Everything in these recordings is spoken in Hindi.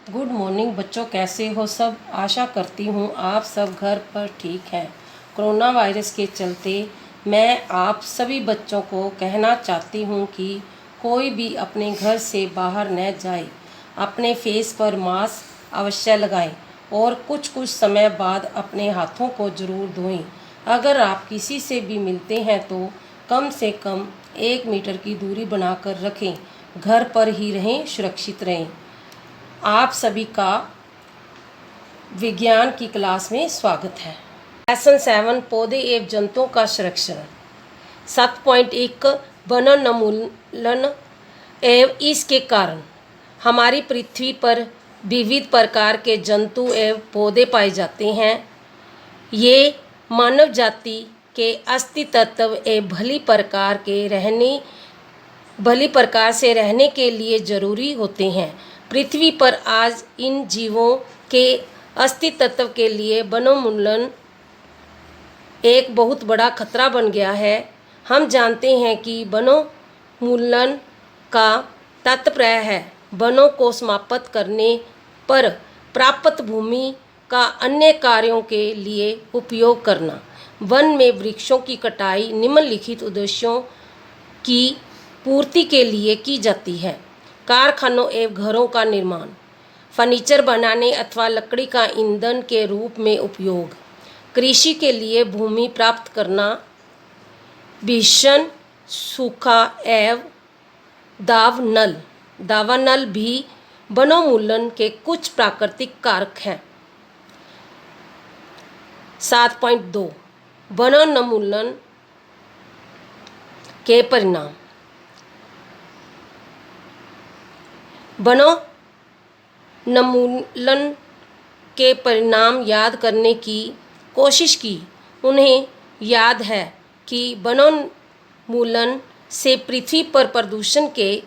गुड मॉर्निंग बच्चों, कैसे हो सब। आशा करती हूँ आप सब घर पर ठीक हैं। कोरोना वायरस के चलते मैं आप सभी बच्चों को कहना चाहती हूँ कि कोई भी अपने घर से बाहर न जाए। अपने फेस पर मास्क अवश्य लगाएं और कुछ कुछ समय बाद अपने हाथों को ज़रूर धोएं। अगर आप किसी से भी मिलते हैं तो कम से कम 1 मीटर की दूरी बनाकर रखें। घर पर ही रहें, सुरक्षित रहें। आप सभी का विज्ञान की क्लास में स्वागत है। लेसन 7 पौधे एवं जंतुओं का संरक्षण। 7.1 वनोन्मूलन एवं इसके कारण। हमारी पृथ्वी पर विविध प्रकार के जंतु एवं पौधे पाए जाते हैं। ये मानव जाति के अस्तित्व एवं भली प्रकार से रहने के लिए जरूरी होते हैं। पृथ्वी पर आज इन जीवों के अस्तित्व के लिए वनोन्मूलन एक बहुत बड़ा खतरा बन गया है। हम जानते हैं कि वनोन्मूलन का तात्पर्य है वनों को समाप्त करने पर प्राप्त भूमि का अन्य कार्यों के लिए उपयोग करना। वन में वृक्षों की कटाई निम्नलिखित उद्देश्यों की पूर्ति के लिए की जाती है। कारखानों एवं घरों का निर्माण, फर्नीचर बनाने अथवा लकड़ी का ईंधन के रूप में उपयोग, कृषि के लिए भूमि प्राप्त करना, भीषण सूखा एवं दावानल भी वनोन्मूलन के कुछ प्राकृतिक कारक हैं। 7.2 वनोन्मूलन के परिणाम। वनोन्मूलन के परिणाम याद करने की कोशिश की। उन्हें याद है कि वनोन्मूलन से पृथ्वी पर प्रदूषण के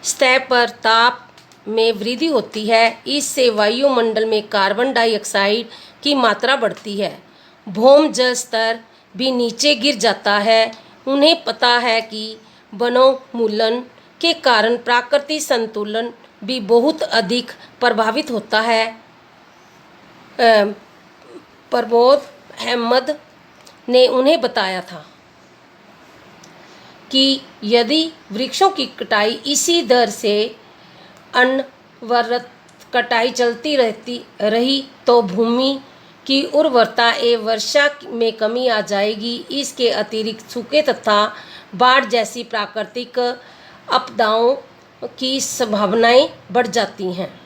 स्तर पर ताप में वृद्धि होती है। इससे वायुमंडल में कार्बन डाइऑक्साइड की मात्रा बढ़ती है। भौम जल स्तर भी नीचे गिर जाता है। उन्हें पता है कि वनोन्मूलन के कारण प्राकृतिक संतुलन भी बहुत अधिक प्रभावित होता है। प्रमोद अहमद ने उन्हें बताया था कि यदि वृक्षों की कटाई इसी दर से अनवरत कटाई चलती रही तो भूमि की उर्वरता एवं वर्षा में कमी आ जाएगी। इसके अतिरिक्त सूखे तथा बाढ़ जैसी प्राकृतिक आपदाओं की संभावनाएं बढ़ जाती हैं।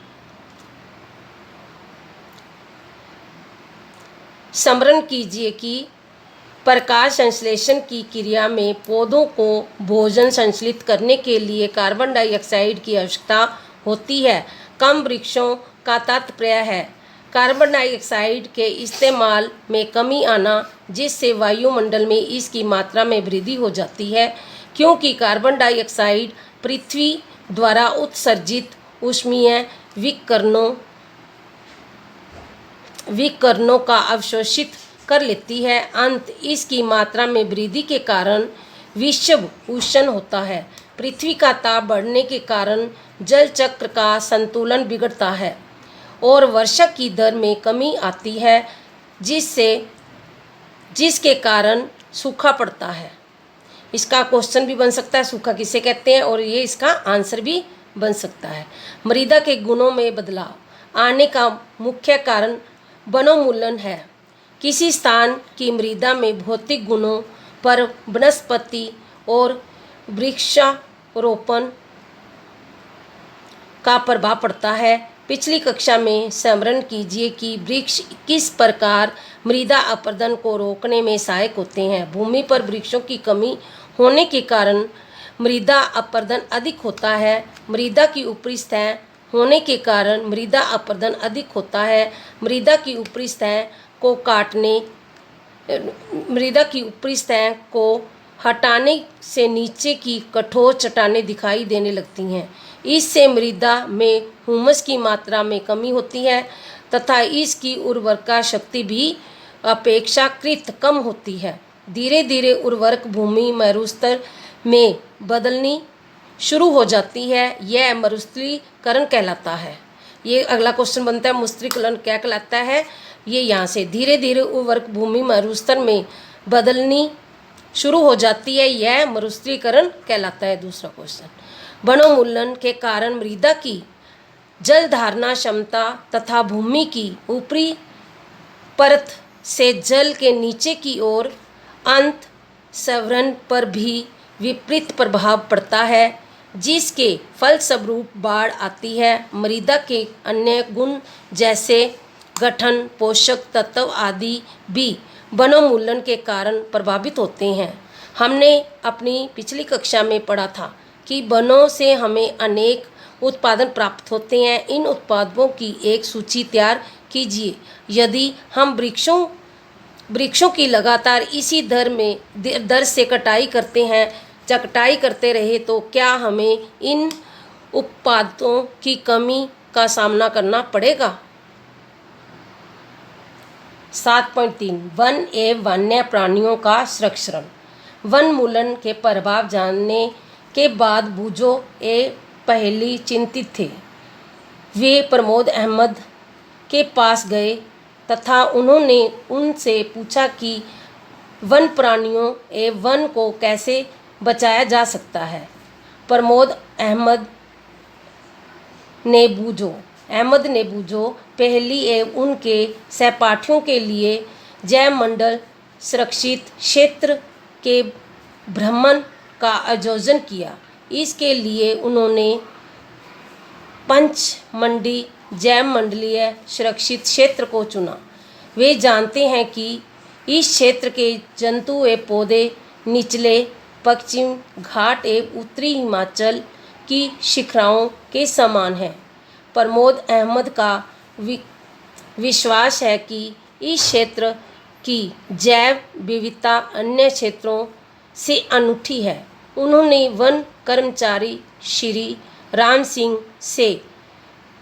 स्मरण कीजिए कि प्रकाश संश्लेषण की क्रिया में पौधों को भोजन संश्लेषित करने के लिए कार्बन डाइऑक्साइड की आवश्यकता होती है। कम वृक्षों का तात्पर्य है कार्बन डाइऑक्साइड के इस्तेमाल में कमी आना, जिससे वायुमंडल में इसकी मात्रा में वृद्धि हो जाती है। क्योंकि कार्बन डाइऑक्साइड पृथ्वी द्वारा उत्सर्जित ऊष्मीय विकिरणों का अवशोषित कर लेती है। अंत इसकी मात्रा में वृद्धि के कारण विश्व उष्ण होता है। पृथ्वी का ताप बढ़ने के कारण जल चक्र का संतुलन बिगड़ता है और वर्षा की दर में कमी आती है, जिसके कारण सूखा पड़ता है। इसका क्वेश्चन भी बन सकता है, सूखा किसे कहते हैं, और ये इसका आंसर भी बन सकता है। मृदा के गुणों में बदलाव आने का मुख्य कारण वनोन्मूलन है। किसी स्थान की मृदा में भौतिक गुणों पर वनस्पति और वृक्षारोपण का प्रभाव पड़ता है। पिछली कक्षा में स्मरण कीजिए कि वृक्ष किस प्रकार मृदा अपरदन को रोकने में सहायक होते हैं। भूमि पर वृक्षों की कमी होने के कारण मृदा अपरदन अधिक होता है। मृदा की ऊपरी सतह होने के कारण मृदा अपरदन अधिक होता है। मृदा की ऊपरी सतह को हटाने से नीचे की कठोर चट्टानें दिखाई देने लगती हैं। इससे मृदा में ह्यूमस की मात्रा में कमी होती है तथा इसकी उर्वरता शक्ति भी अपेक्षाकृत कम होती है। धीरे धीरे उर्वरक भूमि मरुस्तर में बदलनी शुरू हो जाती है, यह मरुस्थलीकरण कहलाता है। ये अगला क्वेश्चन बनता है, मरुस्थलीकरण क्या कहलाता है। ये यहाँ से धीरे धीरे उर्वरक भूमि मरुस्तर में बदलनी शुरू हो जाती है, यह मरुस्थलीकरण कहलाता है। दूसरा क्वेश्चन, वनोन्मूलन के कारण मृदा की जल धारणा क्षमता तथा भूमि की ऊपरी परत से जल के नीचे की ओर अंत संवरण पर भी विपरीत प्रभाव पड़ता है, जिसके फलस्वरूप बाढ़ आती है। मृदा के अन्य गुण जैसे गठन, पोषक तत्व आदि भी वनोन्मूलन के कारण प्रभावित होते हैं। हमने अपनी पिछली कक्षा में पढ़ा था कि वनों से हमें अनेक उत्पादन प्राप्त होते हैं। इन उत्पादों की एक सूची तैयार कीजिए। यदि हम वृक्षों की लगातार इसी दर से कटाई करते रहे तो क्या हमें इन उत्पादों की कमी का सामना करना पड़ेगा। 7.3 वन एवं वन्य प्राणियों का संरक्षण। वनोन्मूलन के प्रभाव जानने के बाद बूजो पहली चिंतित थे। वे प्रमोद अहमद के पास गए तथा उन्होंने उनसे पूछा कि वन प्राणियों एवं वन को कैसे बचाया जा सकता है। प्रमोद अहमद ने बूजो पहली एवं उनके सहपाठियों के लिए जैवमंडल सुरक्षित क्षेत्र के भ्रमण का आयोजन किया। इसके लिए उन्होंने पंचमंडी जैवमंडलीय सुरक्षित क्षेत्र को चुना। वे जानते हैं कि इस क्षेत्र के जंतु व पौधे निचले पश्चिम घाट एवं उत्तरी हिमाचल की शिखराओं के समान हैं। प्रमोद अहमद का विश्वास है कि इस क्षेत्र की जैव विविधता अन्य क्षेत्रों से अनूठी है। उन्होंने वन कर्मचारी श्री राम सिंह से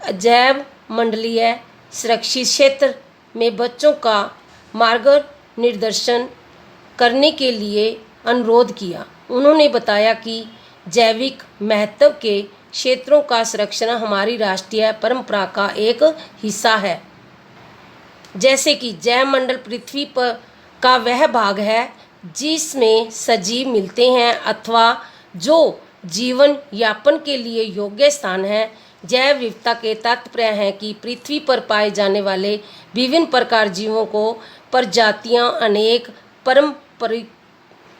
जैव मंडलीय सुरक्षित क्षेत्र में बच्चों का मार्गनिर्देशन करने के लिए अनुरोध किया। उन्होंने बताया कि जैविक महत्व के क्षेत्रों का संरक्षण हमारी राष्ट्रीय परंपरा का एक हिस्सा है। जैसे कि जैवमंडल पृथ्वी पर का वह भाग है जिसमें सजीव मिलते हैं अथवा जो जीवन यापन के लिए योग्य स्थान है। जैव विविधता के तात्पर्य है कि पृथ्वी पर पाए जाने वाले विभिन्न प्रकार जीवों को प्रजातियां अनेक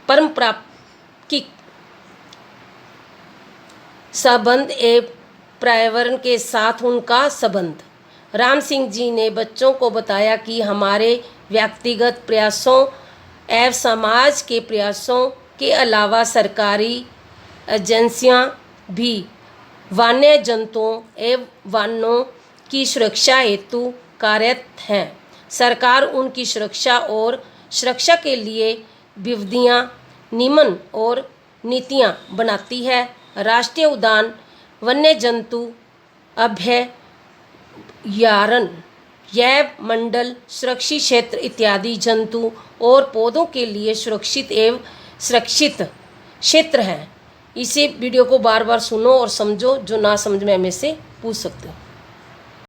परंपराकिक संबंध एवं पर्यावरण के साथ उनका संबंध। राम सिंह जी ने बच्चों को बताया कि हमारे व्यक्तिगत प्रयासों एवं समाज के प्रयासों के अलावा सरकारी एजेंसियां भी वन्य जंतुओं एवं वनों की सुरक्षा हेतु कार्यरत हैं। सरकार उनकी सुरक्षा के लिए विधियां, नियमन और नीतियां बनाती है। राष्ट्रीय उद्यान, वन्य जंतु अभयारण्य, जैव मंडल, सुरक्षित क्षेत्र इत्यादि जंतु और पौधों के लिए सुरक्षित एवं सुरक्षित क्षेत्र हैं। इसे वीडियो को बार बार सुनो और समझो, जो ना समझ में हमें से पूछ सकते हो।